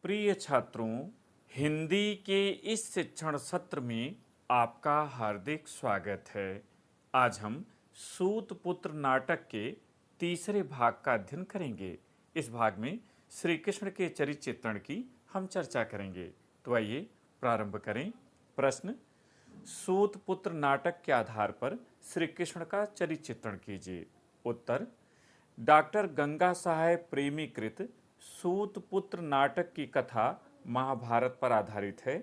प्रिय छात्रों, हिंदी के इस शिक्षण सत्र में आपका हार्दिक स्वागत है। आज हम सूत पुत्र नाटक के तीसरे भाग का अध्ययन करेंगे। इस भाग में श्री कृष्ण के चरित्र चित्रण की हम चर्चा करेंगे। तो आइए प्रारंभ करें। प्रश्न: सूत पुत्र नाटक के आधार पर श्री कृष्ण का चरित्र चित्रण कीजिए। उत्तर: डॉक्टर गंगा साहेब प्रेमीकृत सूत पुत्र नाटक की कथा महाभारत पर आधारित है।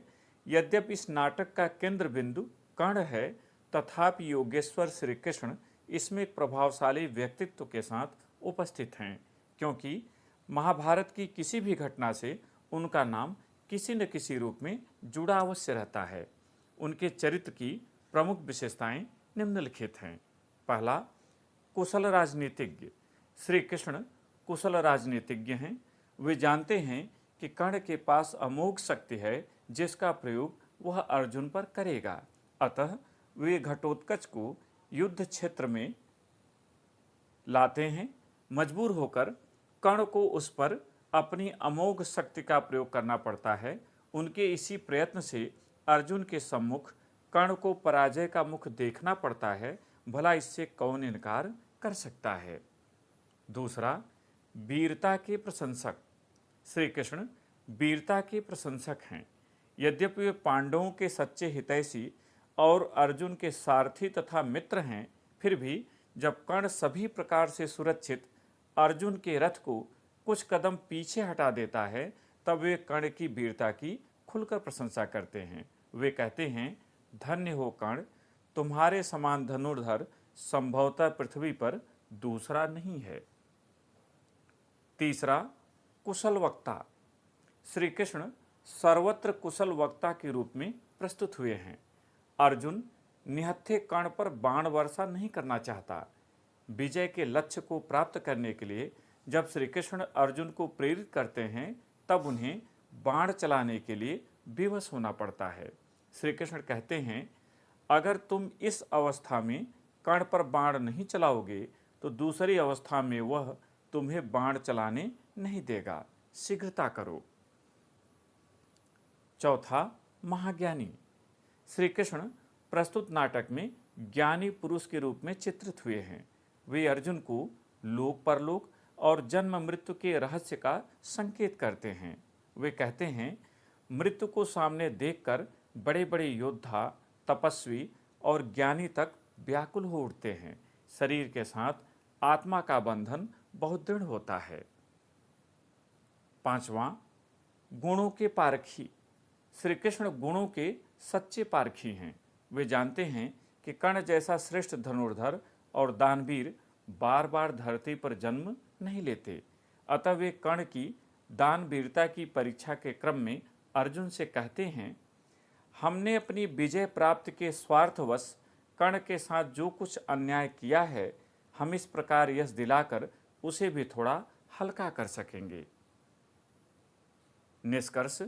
यद्यपि इस नाटक का केंद्र बिंदु कर्ण है, तथापि योगेश्वर श्री कृष्ण इसमें एक प्रभावशाली व्यक्तित्व के साथ उपस्थित हैं, क्योंकि महाभारत की किसी भी घटना से उनका नाम किसी न किसी रूप में जुड़ा अवश्य रहता है। उनके चरित्र की प्रमुख विशेषताएं निम्नलिखित हैं। पहला, कुशल राजनीतिज्ञ। श्री कृष्ण कुशल राजनीतिज्ञ हैं। वे जानते हैं कि कर्ण के पास अमोघ शक्ति है, जिसका प्रयोग वह अर्जुन पर करेगा। अतः वे घटोत्कच को युद्ध क्षेत्र में लाते हैं। मजबूर होकर कर्ण को उस पर अपनी अमोघ शक्ति का प्रयोग करना पड़ता है। उनके इसी प्रयत्न से अर्जुन के सम्मुख कर्ण को पराजय का मुख देखना पड़ता है। भला इससे कौन इनकार कर सकता है। दूसरा, वीरता के प्रशंसक। श्री कृष्ण वीरता के प्रशंसक हैं। यद्यपि वे पांडवों के सच्चे हितैषी और अर्जुन के सारथी तथा मित्र हैं, फिर भी जब कर्ण सभी प्रकार से सुरक्षित अर्जुन के रथ को कुछ कदम पीछे हटा देता है, तब वे कर्ण की वीरता की खुलकर प्रशंसा करते हैं। वे कहते हैं, धन्य हो कर्ण, तुम्हारे समान धनुर्धर संभवतः पृथ्वी पर दूसरा नहीं है। तीसरा, कुशल वक्ता। श्री कृष्ण सर्वत्र कुशल वक्ता के रूप में प्रस्तुत हुए हैं। अर्जुन निहत्थे कर्ण पर बाण वर्षा नहीं करना चाहता। विजय के लक्ष्य को प्राप्त करने के लिए जब श्री कृष्ण अर्जुन को प्रेरित करते हैं, तब उन्हें बाण चलाने के लिए विवश होना पड़ता है। श्री कृष्ण कहते हैं, अगर तुम इस अवस्था में कर्ण पर बाण नहीं चलाओगे तो दूसरी अवस्था में वह तुम्हें बाण चलाने नहीं देगा। शीघ्रता करो। चौथा, महाज्ञानी। श्री कृष्ण प्रस्तुत नाटक में ज्ञानी पुरुष के रूप में चित्रित हुए हैं। वे अर्जुन को लोक परलोक और जन्म मृत्यु के रहस्य का संकेत करते हैं। वे कहते हैं, मृत्यु को सामने देखकर बड़े बड़े योद्धा, तपस्वी और ज्ञानी तक व्याकुल हो उठते हैं। शरीर के साथ आत्मा का बंधन बहुत दृढ़ होता है। पांचवा, गुणों के पारखी। श्री कृष्ण गुणों के सच्चे पारखी हैं। वे जानते हैं कि कर्ण जैसा श्रेष्ठ धनुर्धर और दानवीर बार बार धरती पर जन्म नहीं लेते। अतः वे कर्ण की दानवीरता की परीक्षा के क्रम में अर्जुन से कहते हैं, हमने अपनी विजय प्राप्त के स्वार्थवश कर्ण के साथ जो कुछ अन्याय किया है, हम इस प्रकार यश दिलाकर उसे भी थोड़ा हल्का कर सकेंगे। निष्कर्ष: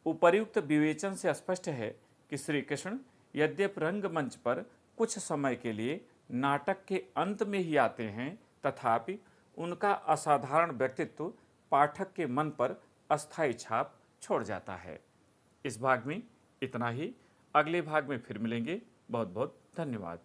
उपर्युक्त विवेचन से स्पष्ट है कि श्री कृष्ण यद्यपि रंगमंच पर कुछ समय के लिए नाटक के अंत में ही आते हैं, तथापि उनका असाधारण व्यक्तित्व पाठक के मन पर अस्थायी छाप छोड़ जाता है। इस भाग में इतना ही। अगले भाग में फिर मिलेंगे। बहुत बहुत धन्यवाद।